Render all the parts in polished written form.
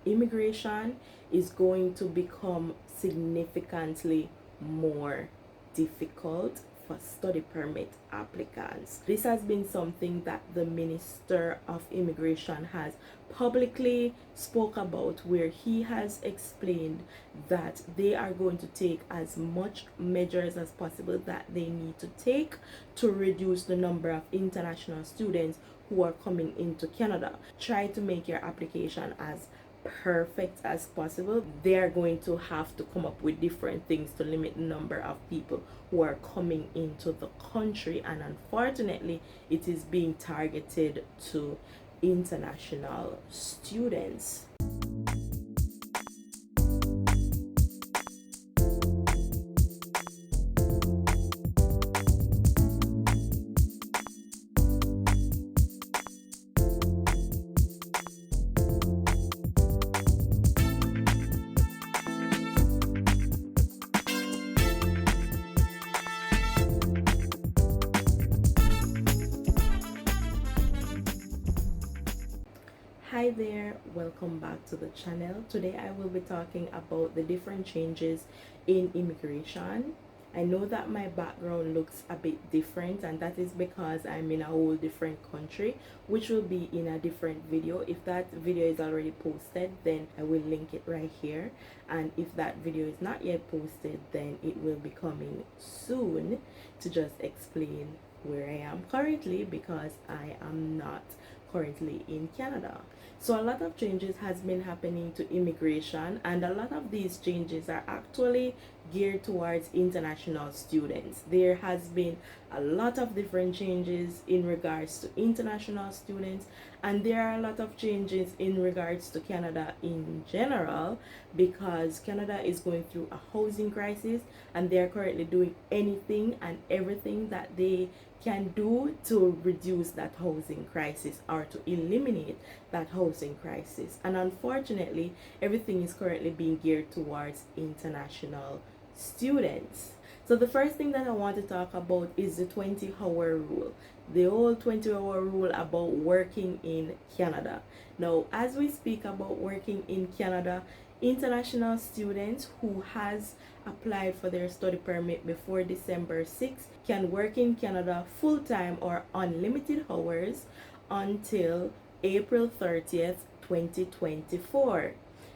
immigration is going to become significantly more difficult for study permit applicants. This has been something that the Minister of Immigration has publicly spoke about, where he has explained that they are going to take as much measures as possible that they need to take to reduce the number of international students who are coming into Canada. Try to make your application as perfect as possible. They are going to have to come up with different things to limit the number of people who are coming into the country, and unfortunately it is being targeted to international students. Hi there, welcome back to the channel. Today I will be talking about the different changes in immigration. I know that my background looks a bit different, and that is because I'm in a whole different country, which will be in a different video. If that video is already posted, then I will link it right here, and if that video is not yet posted, then it will be coming soon to just explain where I am currently, because I am not currently in Canada. So a lot of changes has been happening to immigration, and a lot of these changes are actually geared towards international students. There has been a lot of different changes in regards to international students, and there are a lot of changes in regards to Canada in general, because Canada is going through a housing crisis, and they are currently doing anything and everything that they can do to reduce that housing crisis or to eliminate that housing crisis. And unfortunately, everything is currently being geared towards international students. So the first thing that I want to talk about is the 20-hour rule. The old 20-hour rule about working in Canada. Now, as we speak about working in Canada, international students who has applied for their study permit before December 6th can work in Canada full-time or unlimited hours until April 30th, 2024.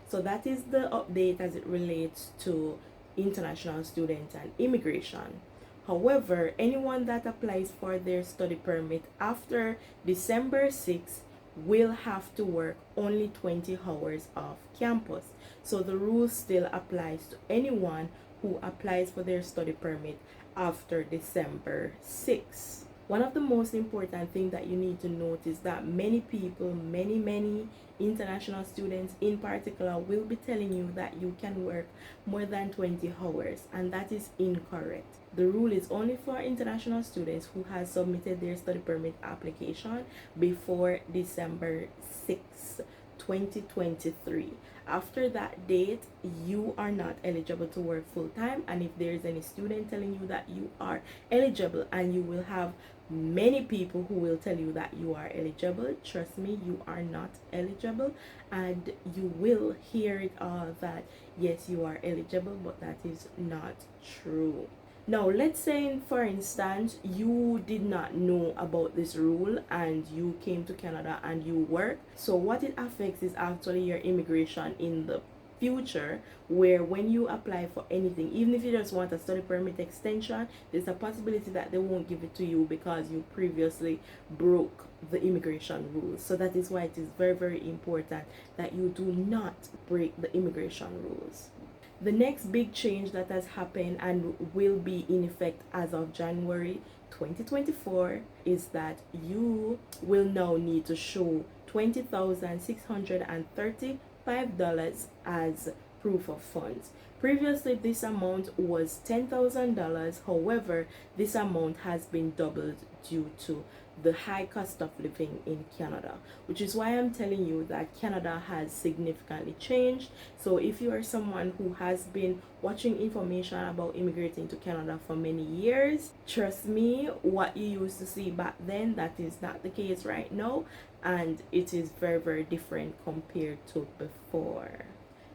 So that is the update as it relates to international students and immigration. However, anyone that applies for their study permit after December 6th will have to work only 20 hours off campus. So the rule still applies to anyone who applies for their study permit after December 6th. One of the most important things that you need to note is that many people, many international students in particular, will be telling you that you can work more than 20 hours, and that is incorrect. The rule is only for international students who has submitted their study permit application before December 6th, 2023. After that date, you are not eligible to work full-time, and if there is any student telling you that you are eligible, and you will have many people who will tell you that you are eligible, trust me, you are not eligible, and you will hear it all that yes, you are eligible, but that is not true. Now, let's say, for instance, you did not know about this rule and you came to Canada and you work. So what it affects is actually your immigration in the future, where when you apply for anything, even if you just want a study permit extension, there's a possibility that they won't give it to you because you previously broke the immigration rules. So that is why it is very important that you do not break the immigration rules. The next big change that has happened and will be in effect as of January 2024 is that you will now need to show $20,635 as proof of funds. Previously, this amount was $10,000. However, this amount has been doubled due to the high cost of living in Canada, which is why I'm telling you that Canada has significantly changed. So if you are someone who has been watching information about immigrating to Canada for many years, trust me, what you used to see back then, that is not the case right now. and it is very, very different compared to before.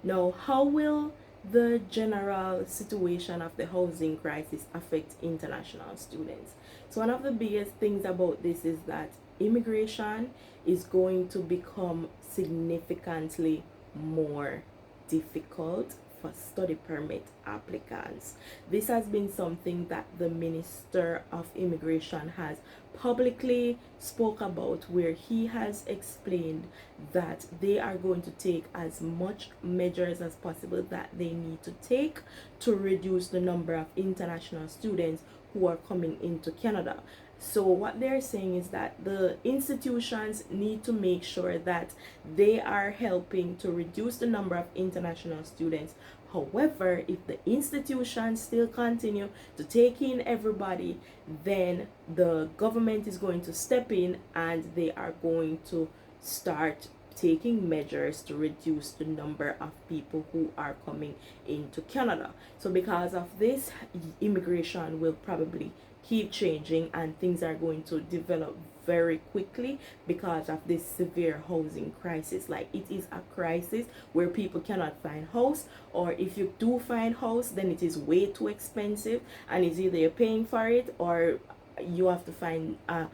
Now, how will the general situation of the housing crisis affect international students? So, one of the biggest things about this is that immigration is going to become significantly more difficult for study permit applicants. This has been something that the Minister of Immigration has publicly spoke about, where he has explained that they are going to take as much measures as possible that they need to take to reduce the number of international students who are coming into Canada. So what they're saying is that the institutions need to make sure that they are helping to reduce the number of international students. However, if the institutions still continue to take in everybody, then the government is going to step in and they are going to start taking measures to reduce the number of people who are coming into Canada. So because of this, immigration will probably keep changing and things are going to develop very quickly because of this severe housing crisis. Like, it is a crisis where people cannot find house, or if you do find house, then it is way too expensive, and it's either you're paying for it or you have to find a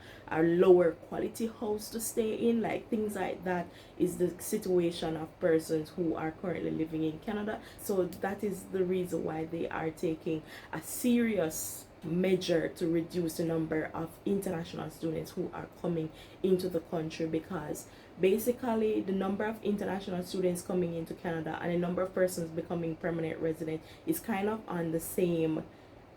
lower quality house to stay in. Like, things like that is the situation of persons who are currently living in Canada. So that is the reason why they are taking a serious measure to reduce the number of international students who are coming into the country, because basically the number of international students coming into Canada and the number of persons becoming permanent resident is kind of on the same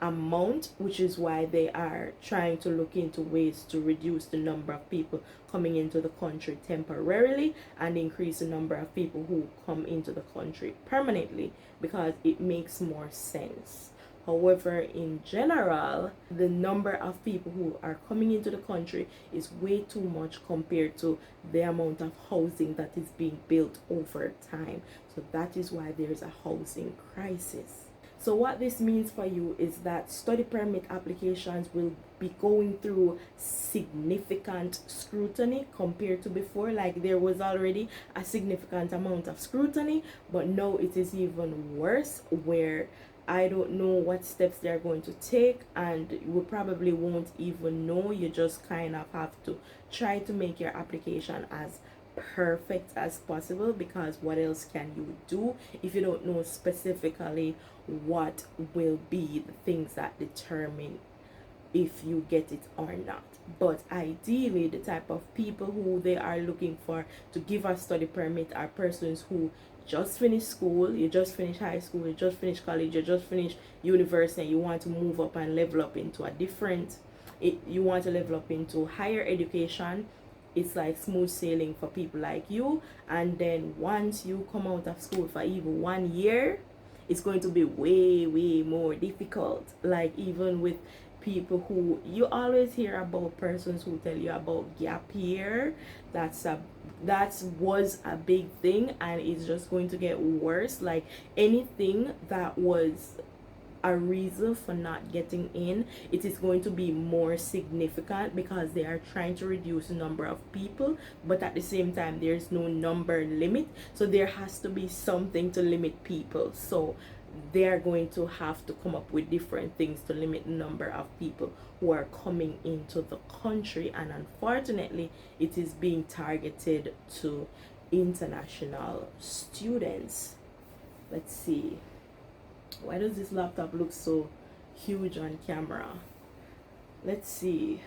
amount, which is why they are trying to look into ways to reduce the number of people coming into the country temporarily and increase the number of people who come into the country permanently, because it makes more sense. However, in general, the number of people who are coming into the country is way too much compared to the amount of housing that is being built over time. So that is why there is a housing crisis. So what this means for you is that study permit applications will be going through significant scrutiny compared to before. Like, there was already a significant amount of scrutiny, but now it is even worse, where I don't know what steps they're going to take, and you probably won't even know. You just kind of have to try to make your application as perfect as possible, because what else can you do if you don't know specifically what will be the things that determine if you get it or not. But ideally, the type of people who they are looking for to give a study permit are persons who just finished school, you just finished high school, you just finished college, you just finished university, and you want to move up and level up into a different, you want to level up into higher education. It's like smooth sailing for people like you. And then once you come out of school for even 1 year, it's going to be way, way more difficult. Like, even with people who you always hear about, persons who tell you about gap year, that was a big thing, and it's just going to get worse. Like, anything that was a reason for not getting in, it is going to be more significant, because they are trying to reduce the number of people, but at the same time there's no number limit, so there has to be something to limit people. So they are going to have to come up with different things to limit the number of people who are coming into the country, and unfortunately it is being targeted to international students. Let's see, why does this laptop look so huge on camera? Let's see.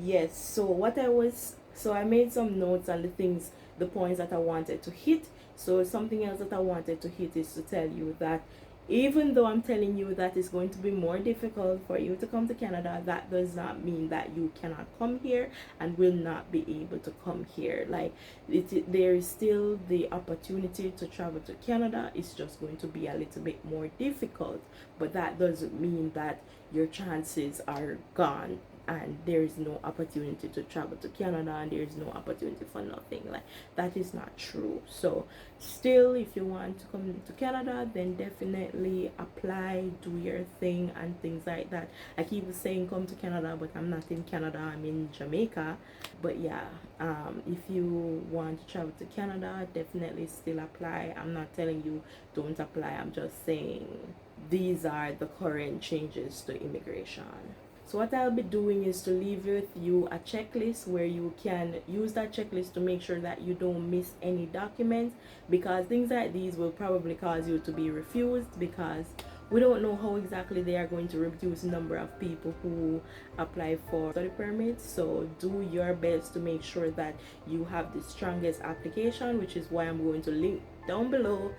Yes, so I made some notes on the points that I wanted to hit. So something else that I wanted to hit is to tell you that even though I'm telling you that it's going to be more difficult for you to come to Canada, that does not mean that you cannot come here and will not be able to come here. Like, there is still the opportunity to travel to Canada. It's just going to be a little bit more difficult, but that doesn't mean that your chances are gone. and there is no opportunity to travel to Canada, and there is no opportunity for nothing. Like, that is not true. So still, if you want to come to Canada, then definitely apply, do your thing and things like that. I keep saying come to Canada, but I'm not in Canada, I'm in Jamaica. But yeah, if you want to travel to Canada, definitely still apply. I'm not telling you don't apply, I'm just saying these are the current changes to immigration. So what I'll be doing is to leave with you a checklist where you can use that checklist to make sure that you don't miss any documents, because things like these will probably cause you to be refused, because we don't know how exactly they are going to reduce the number of people who apply for study permits. So do your best to make sure that you have the strongest application, which is why I'm going to link down below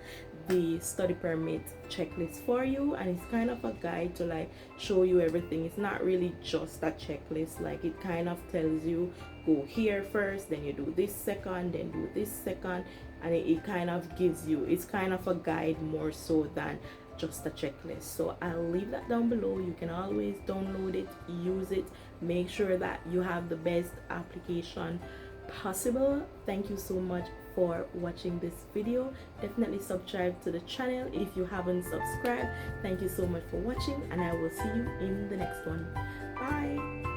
the study permit checklist for you. And it's kind of a guide to like show you everything. It's not really just a checklist, like it kind of tells you go here first, then you do this second, then do this second, and it kind of gives you, it's kind of a guide more so than just a checklist. So I'll leave that down below. You can always download it, use it, make sure that you have the best application possible. Thank you so much for watching this video. Definitely subscribe to the channel if you haven't subscribed. Thank you so much for watching, and I will see you in the next one. Bye.